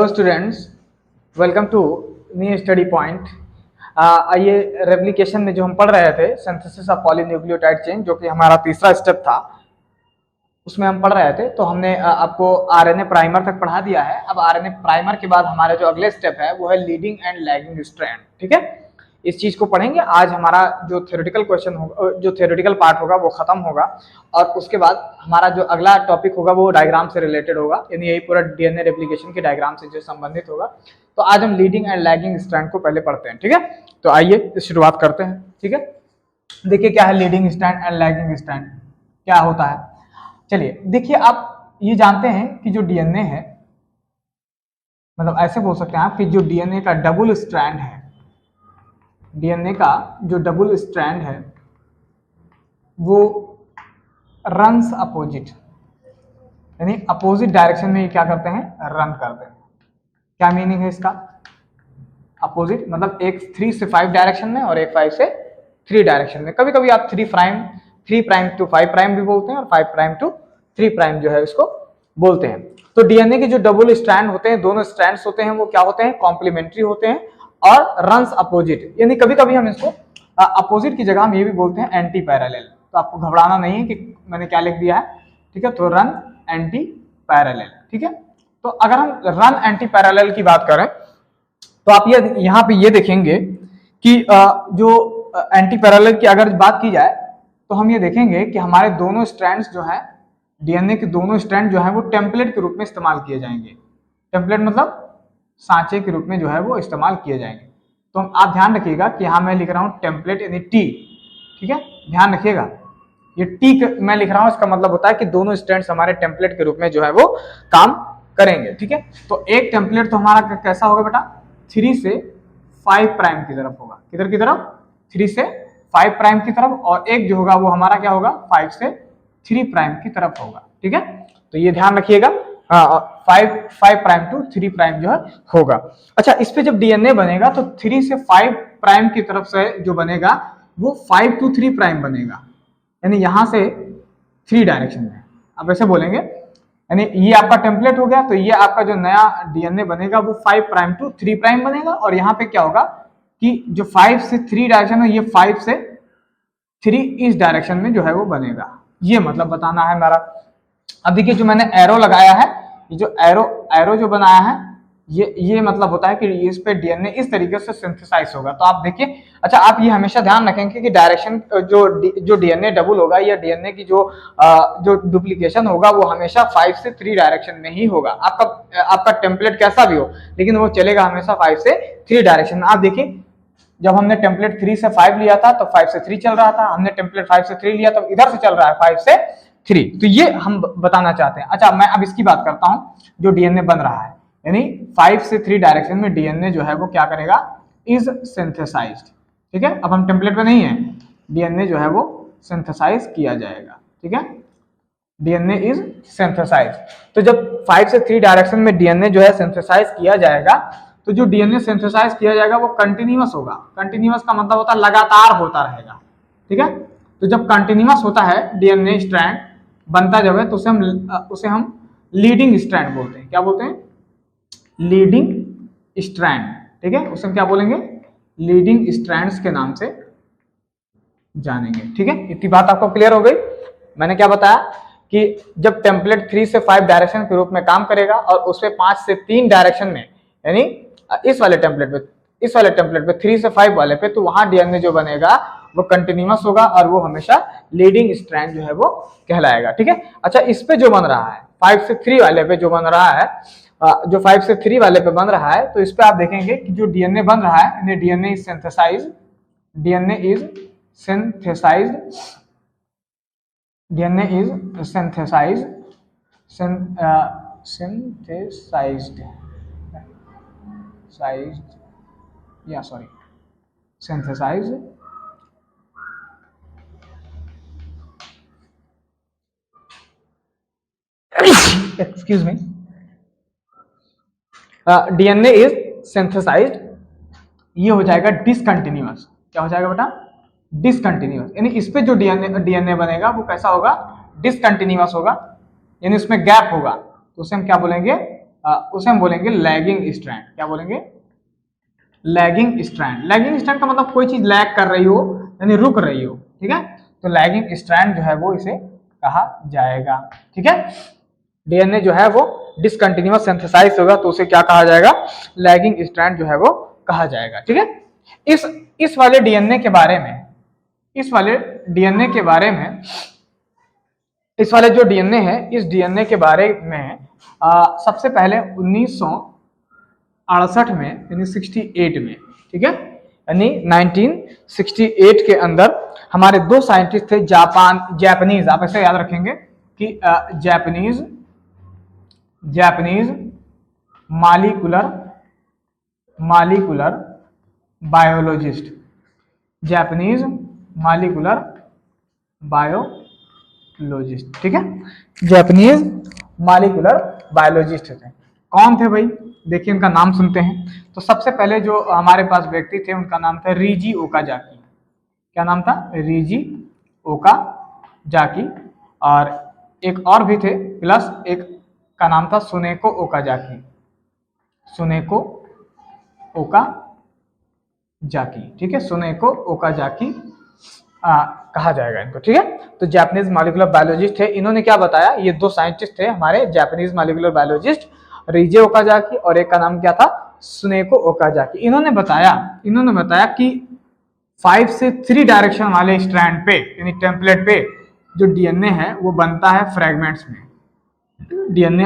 Hello students, welcome to new study point. आइए replication में जो हम पढ़ रहे थे सिंथेसिस ऑफ पॉलीन्यूक्लियोटाइड चेन, जो कि हमारा तीसरा स्टेप था, उसमें हम पढ़ रहे थे। तो हमने आपको आरएनए प्राइमर तक पढ़ा दिया है। अब आरएनए प्राइमर के बाद हमारा जो अगले स्टेप है वो है लीडिंग एंड लैगिंग स्ट्रैंड। ठीक है, इस चीज को पढ़ेंगे आज। हमारा जो थ्योरेटिकल क्वेश्चन होगा, जो थ्योरेटिकल पार्ट होगा वो खत्म होगा और उसके बाद हमारा जो अगला टॉपिक होगा वो डायग्राम से रिलेटेड होगा, यानी यही पूरा डीएनए रेप्लिकेशन के डायग्राम से जो संबंधित होगा। तो आज हम लीडिंग एंड लैगिंग स्ट्रैंड को पहले पढ़ते हैं। ठीक है, तो आइए शुरुआत करते हैं। ठीक है, देखिए क्या है leading strand and lagging strand, क्या होता है। चलिए देखिए, आप ये जानते हैं कि जो डीएनए है, मतलब ऐसे बोल सकते हैं आप कि जो डीएनए का डबल स्ट्रैंड है, डीएनए का जो डबल स्ट्रैंड है वो रन्स अपोजिट, यानी अपोजिट डायरेक्शन में ये क्या करते हैं, रन करते हैं। क्या मीनिंग है इसका? अपोजिट मतलब एक 3 से 5 डायरेक्शन में और एक 5 से 3 डायरेक्शन में। कभी कभी आप 3 प्राइम टू 5 प्राइम भी बोलते हैं और 5 प्राइम टू 3 प्राइम जो है इसको बोलते हैं। तो डीएनए के जो डबल स्ट्रैंड होते हैं, दोनों स्ट्रैंड्स होते हैं, वो क्या होते हैं, कॉम्प्लीमेंट्री होते हैं और रन्स अपोजिट, यानी कभी कभी हम इसको अपोजिट की जगह हम ये भी बोलते हैं एंटी पैरेलल। तो आपको घबराना नहीं है कि मैंने क्या लिख दिया है। ठीक है, तो रन एंटी पैरेलल। ठीक है, तो अगर हम रन एंटी पैरेलल की बात करें तो आप ये यहाँ पे ये देखेंगे कि जो एंटी पैरेलल की अगर बात की जाए तो हम ये देखेंगे कि हमारे दोनों स्ट्रैंड्स जो हैं, डीएनए के दोनों स्ट्रैंड जो है वो टेम्पलेट के रूप में इस्तेमाल किए जाएंगे। टेम्पलेट मतलब सांचे के रूप में जो है वो इस्तेमाल किए जाएंगे। तो आप ध्यान रखिएगा कि यहाँ मैं लिख रहा हूँ टेम्पलेट यानी टी। ठीक है, ध्यान रखिएगा, ये टी मैं लिख रहा हूँ, इसका मतलब होता है कि दोनों स्ट्रैंड्स हमारे टेम्पलेट के रूप में जो है वो काम करेंगे। ठीक है, तो एक टेम्पलेट तो हमारा कैसा होगा बेटा, 3 से 5 प्राइम की तरफ होगा। किधर की तरफ? 3 से 5 प्राइम की तरफ। और एक जो होगा वो हमारा क्या होगा, 5 से 3 प्राइम की तरफ होगा। ठीक है, तो ये ध्यान रखिएगा, 5 प्राइम टू 3 प्राइम जो है होगा। अच्छा, इस पे जब डीएनए बनेगा तो 3 से 5 प्राइम की तरफ से जो बनेगा वो 5 टू 3 प्राइम बनेगा, यानी यहां से 3 डायरेक्शन में। अब ऐसे बोलेंगे, यानी ये आपका टेम्पलेट हो गया, तो ये आपका जो नया डीएनए बनेगा वो 5 प्राइम टू 3 प्राइम बनेगा। और यहाँ पे क्या होगा कि जो 5 से 3 डायरेक्शन है, ये 5 से 3 इस डायरेक्शन में जो है वो बनेगा। ये मतलब बताना है हमारा। अब देखिए जो मैंने एरो लगाया है, ये जो एरो जो बनाया है, ये मतलब होता है कि इस पे डीएनए इस तरीके से सिंथेसाइज होगा। तो आप देखिए, अच्छा आप ये हमेशा ध्यान रखेंगे कि डायरेक्शन जो डीएनए डबल होगा या डीएनए की जो डुप्लीकेशन होगा वो हमेशा 5 से 3 डायरेक्शन में ही होगा। आपका टेम्पलेट कैसा भी हो, लेकिन वो चलेगा हमेशा 5 से 3 डायरेक्शन में। आप देखिए, जब हमने टेम्पलेट 3 से 5 लिया था तो 5 से 3 चल रहा था, हमने टेम्पलेट 5 से 3 लिया तो इधर से चल रहा है 5 से 3। तो ये हम बताना चाहते हैं। अच्छा, मैं अब इसकी बात करता हूं, जो डीएनए बन रहा है, यानी 5 से 3 डायरेक्शन में डीएनए जो है वो क्या करेगा, इज सिंथेसाइज्ड। ठीक है, अब हम टेम्पलेट पे नहीं है, डीएनए जो है वो सिंथेसाइज किया जाएगा। ठीक है, डीएनए इज सिंथेसाइज। तो जब 5 से 3 डायरेक्शन में डीएनए जो है सिंथेसाइज किया जाएगा, तो जो डीएनए सिंथेसाइज किया जाएगा वो कंटिन्यूअस होगा। कंटिन्यूअस का मतलब होता है लगातार होता रहेगा। ठीक है, तो जब कंटिन्यूअस होता है डीएनए स्ट्रैंड बनता जब है, तो उसे हम लीडिंग स्ट्रैंड बोलते हैं। क्या बोलते हैं? Leading strand. ठीक है, उसे हम क्या बोलेंगे, लीडिंग स्ट्रैंड्स के नाम से जानेंगे। ठीक है, इतनी बात आपको क्लियर हो गई। मैंने क्या बताया कि जब टेम्पलेट 3 से 5 डायरेक्शन के रूप में काम करेगा और उसपे 5 से 3 डायरेक्शन में, यानी इस वाले टेम्पलेट पे 3 से 5 वाले पे, तो वहां डीएनए जो बनेगा वो कंटिन्यूअस होगा और वो हमेशा लीडिंग स्ट्रैंड जो है वो कहलाएगा। ठीक है, अच्छा इस पे जो बन रहा है 5 से 3 वाले पे जो बन रहा है, जो 5 से 3 वाले पे बन रहा है, तो इस पे आप देखेंगे कि जो डीएनए बन रहा है, DNA is synthesized, DNA is synthesized, DNA is synthesized, synthesized excuse me, DNA is synthesized, ये हो जाएगा डिसकंटिन्यूअस। क्या हो जाएगा बेटा? डिसकंटिन्यूअस। यानी इस पे जो डीएनए बनेगा वो कैसा होगा, डिसकंटिन्यूअस होगा, यानी उसमें गैप होगा। तो उसे हम क्या बोलेंगे, उसे हम बोलेंगे लैगिंग स्ट्रैंड। क्या बोलेंगे? Lagging strand. लैगिंग स्ट्रैंड का मतलब कोई चीज लैग कर रही हो यानी रुक रही हो, ठीक है, तो लैगिंग स्ट्रैंड जो है वो इसे कहा जाएगा, ठीक है। डीएनए जो है वो डिसकंटिन्यूअस सिंथेसाइज होगा तो उसे क्या कहा जाएगा? लैगिंग स्ट्रैंड जो है वो कहा जाएगा, ठीक है। इस वाले डीएनए के बारे में, इस वाले डीएनए के बारे में, इस वाले जो डीएनए है इस डीएनए के बारे में सबसे पहले 1968 में यानी 68 में, ठीक है, यानी 1968 के अंदर हमारे दो साइंटिस्ट थे जापानीज, आप ऐसे याद रखेंगे कि Japanese molecular biologist, Japanese molecular biologist, ठीक है, जापानीज मालिकुलर बायोलॉजिस्ट थे। कौन थे भाई? देखिए इनका नाम सुनते हैं। तो सबसे पहले जो हमारे पास व्यक्ति थे उनका नाम था रीजी ओकाजाकी। क्या नाम था? Reiji Okazaki. और एक और भी थे प्लस एक का नाम था सुनेको ओकाजाकी, सुनेको ओकाजाकी, ठीक है, सुनेको ओकाजाकी कहा जाएगा इनको, ठीक है। तो जापानीज मॉलिक्यूलर बायोलॉजिस्ट थे। इन्होंने क्या बताया? ये दो साइंटिस्ट थे हमारे जापानीज मॉलिक्यूलर बायोलॉजिस्ट, रीजे ओकाजाकी और एक का नाम क्या था? सुनेको ओकाजाकी। इन्होंने बताया कि 5 से 3 डायरेक्शन वाले स्ट्रैंड पे यानी टेम्पलेट पे जो डीएनए है वो बनता है फ्रैगमेंट्स में। DNA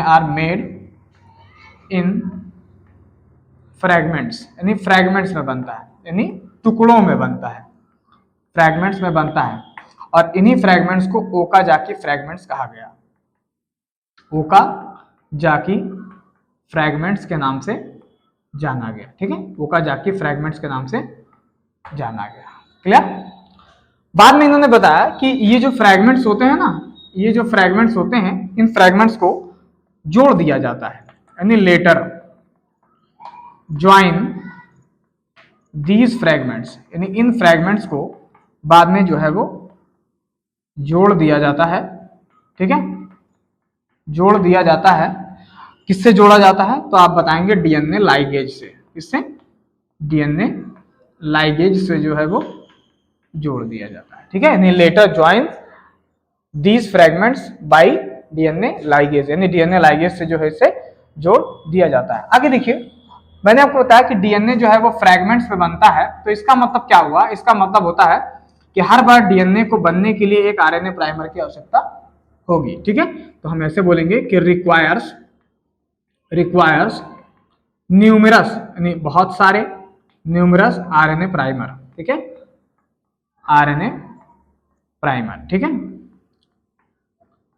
are made in fragments, यानी फ्रैगमेंट्स में बनता है, यानी टुकड़ों में बनता है, फ्रैगमेंट्स में बनता है। और इन्हीं फ्रैगमेंट्स को ओकाजाकी फ्रैगमेंट्स कहा गया, ओकाजाकी फ्रैगमेंट्स के नाम से जाना गया, ठीक है, ओकाजाकी फ्रैगमेंट्स के नाम से जाना गया। क्लियर? बाद में इन्होंने बताया कि ये जो फ्रैगमेंट्स होते हैं ना, ये जो फ्रैगमेंट्स होते हैं इन फ्रैगमेंट्स को जोड़ दिया जाता है, यानी लेटर ज्वाइन दीज फ्रैगमेंट्स, यानी इन फ्रैगमेंट्स को बाद में जो है वो जोड़ दिया जाता है, ठीक है, जोड़ दिया जाता है। किससे जोड़ा जाता है? तो आप बताएंगे डीएनए लाइगेज से। किससे? डीएनए लाइगेज से जो है वो जोड़ दिया जाता है, ठीक है, यानी later join these fragments by DNA ligase, यानी डीएनए लाइगेज से जो है इसे जोड़ दिया जाता है। आगे देखिए, मैंने आपको बताया कि डीएनए जो है वो फ्रैगमेंट्स में बनता है, तो इसका मतलब क्या हुआ? इसका मतलब होता है कि हर बार डीएनए को बनने के लिए एक आरएनए प्राइमर की आवश्यकता होगी, ठीक है। तो हम ऐसे बोलेंगे कि रिक्वायर्स न्यूमरस, यानी बहुत सारे, न्यूमरस आरएनए प्राइमर, ठीक है, आरएनए प्राइमर, ठीक है,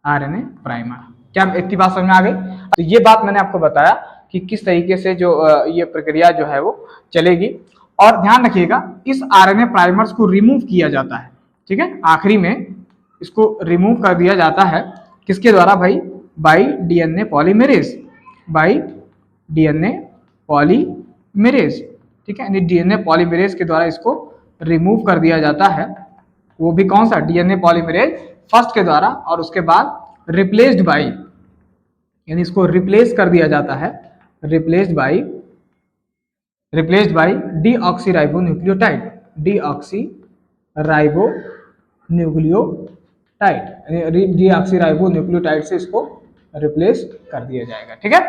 आरएनए प्राइमर। क्या इतनी बात समझ में आ गई? तो ये बात मैंने आपको बताया कि किस तरीके से जो ये प्रक्रिया जो है वो चलेगी। और ध्यान रखिएगा इस आरएनए प्राइमर्स को रिमूव किया जाता है, ठीक है, आखिरी में इसको रिमूव कर दिया जाता है। किसके द्वारा भाई? Bye DNA polymerase, bye DNA polymerase, ठीक है, यानी डीएनए पॉलीमेरेज के द्वारा इसको रिमूव कर दिया जाता है। वो भी कौन सा? डीएनए पॉलीमेरेज फर्स्ट के द्वारा, और उसके बाद रिप्लेस्ड बाय, यानी इसको रिप्लेस कर दिया जाता है, रिप्लेस्ड बाय डीऑक्सीराइबोन्यूक्लियोटाइड, डीऑक्सीराइबोन्यूक्लियोटाइड से इसको रिप्लेस कर दिया जाएगा, ठीक है।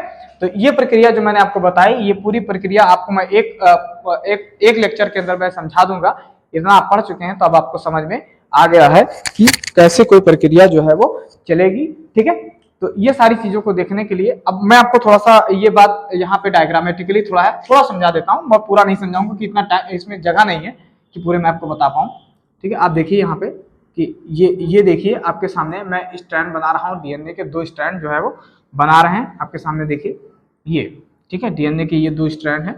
तो ये प्रक्रिया जो मैंने आपको बताई, ये पूरी प्रक्रिया आपको मैं एक लेक्चर के अंदर मैं समझा दूंगा। इतना आप पढ़ चुके हैं तो अब आपको समझ में आ गया है कि कैसे कोई प्रक्रिया जो है वो चलेगी, ठीक है। तो ये सारी चीजों को देखने के लिए अब मैं आपको थोड़ा सा ये बात यहाँ पे डायग्रामेटिकली थोड़ा समझा देता हूँ। मैं पूरा नहीं समझाऊंगा कि इतना टाइम इसमें जगह नहीं है कि पूरे मैं आपको बता पाऊँ, ठीक है। आप देखिए यहाँ पे कि ये देखिए आपके सामने मैं स्ट्रैंड बना रहा हूँ, डीएनए के 2 स्ट्रैंड जो है वो बना रहे हैं आपके सामने, देखिए ये, ठीक है, डीएनए के ये 2 स्ट्रैंड है,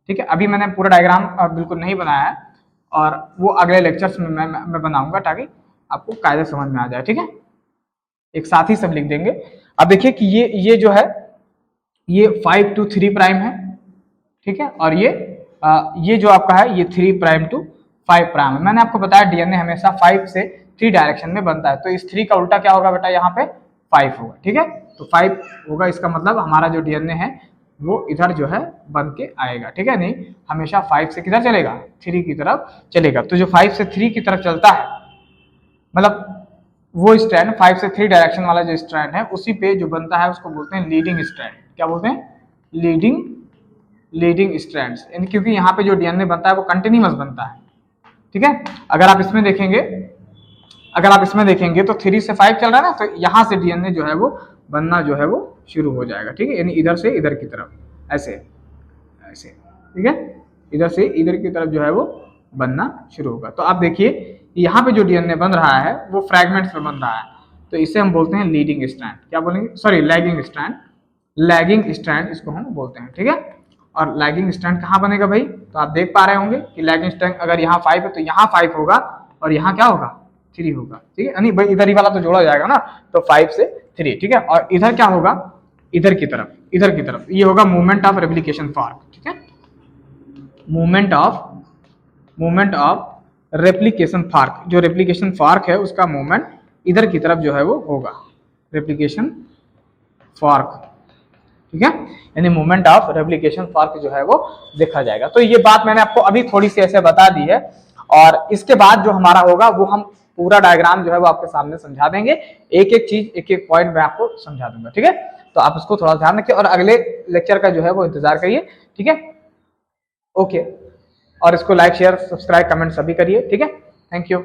ठीक है। अभी मैंने पूरा डायग्राम बिल्कुल नहीं बनाया है और वो अगले लेक्चर्स में मैं बनाऊंगा ताकि आपको कायदे समझ में आ जाए, ठीक है। एक साथ ही सब लिख देंगे। अब देखिए कि ये जो है ये 5 to 3 प्राइम है, ठीक है, और ये जो आपका है ये 3 प्राइम to 5 प्राइम है। मैंने आपको बताया डीएनए हमेशा 5 से 3 डायरेक्शन में बनता है। तो इस 3 का उल्टा क्या होगा बेटा, यहाँ पे 5 होगा। ठीक है, तो 5 होगा, इसका मतलब हमारा जो डीएनए है वो इधर जो है बन के आएगा। ठीक है, नहीं हमेशा 5 से किधर चलेगा, 3 की तरफ चलेगा। तो जो 5 से 3 की तरफ चलता है, मतलब वो स्ट्रैंड 5 से 3 डायरेक्शन वाला जो स्ट्रैंड है उसी पे जो बनता है उसको बोलते हैं लीडिंग स्ट्रैंड। क्या बोलते हैं, लीडिंग स्ट्रैंड्स। क्योंकि यहाँ पे जो डीएनए बनता है वो कंटिन्यूअस बनता है। ठीक है, अगर आप इसमें देखेंगे तो 3 से 5 चल रहा है ना, तो यहाँ से डीएनए जो है वो बनना जो है वो शुरू हो जाएगा। ठीक है, यानी इधर से इधर की तरफ, ऐसे ऐसे। ठीक है, इधर से इधर की तरफ जो है वो बनना शुरू होगा। तो आप देखिए यहाँ पे जो डीएनए बन रहा है वो फ्रैगमेंट्स में बन रहा है, तो इसे हम बोलते हैं लीडिंग स्ट्रैंड। क्या बोलेंगे, सॉरी लैगिंग स्ट्रैंड इसको हम बोलते हैं। ठीक है, और लैगिंग स्ट्रैंड कहाँ बनेगा भाई, तो आप देख पा रहे होंगे कि लैगिंग स्ट्रैंड अगर यहाँ 5 है तो यहाँ 5 होगा और यहाँ क्या होगा, 3 होगा। ठीक है, नहीं भाई इधर ही वाला तो जोड़ा जाएगा ना, तो 5 से 3। ठीक है, और इधर क्या होगा, इधर की तरफ ये होगा मूवमेंट ऑफ रेप्लिकेशन फॉर्क। ठीक है, मूवमेंट ऑफ रेप्लिकेशन फॉर्क, जो रेप्लिकेशन फॉर्क है उसका मूवमेंट इधर की तरफ जो है वो होगा, रेप्लिकेशन फॉर्क। ठीक है, यानी मूवमेंट ऑफ रेप्लिकेशन फॉर्क जो है वो देखा जाएगा। तो ये बात मैंने आपको अभी थोड़ी सी ऐसे बता दी है, और इसके बाद जो हमारा होगा वो हम पूरा डायग्राम जो है वो आपके सामने समझा देंगे, एक एक चीज एक एक पॉइंट में आपको समझा दूंगा। ठीक है, तो आप इसको थोड़ा ध्यान रखिए और अगले लेक्चर का जो है वो इंतजार करिए। ठीक है, ओके, और इसको लाइक शेयर सब्सक्राइब कमेंट सभी करिए। ठीक है, थैंक यू।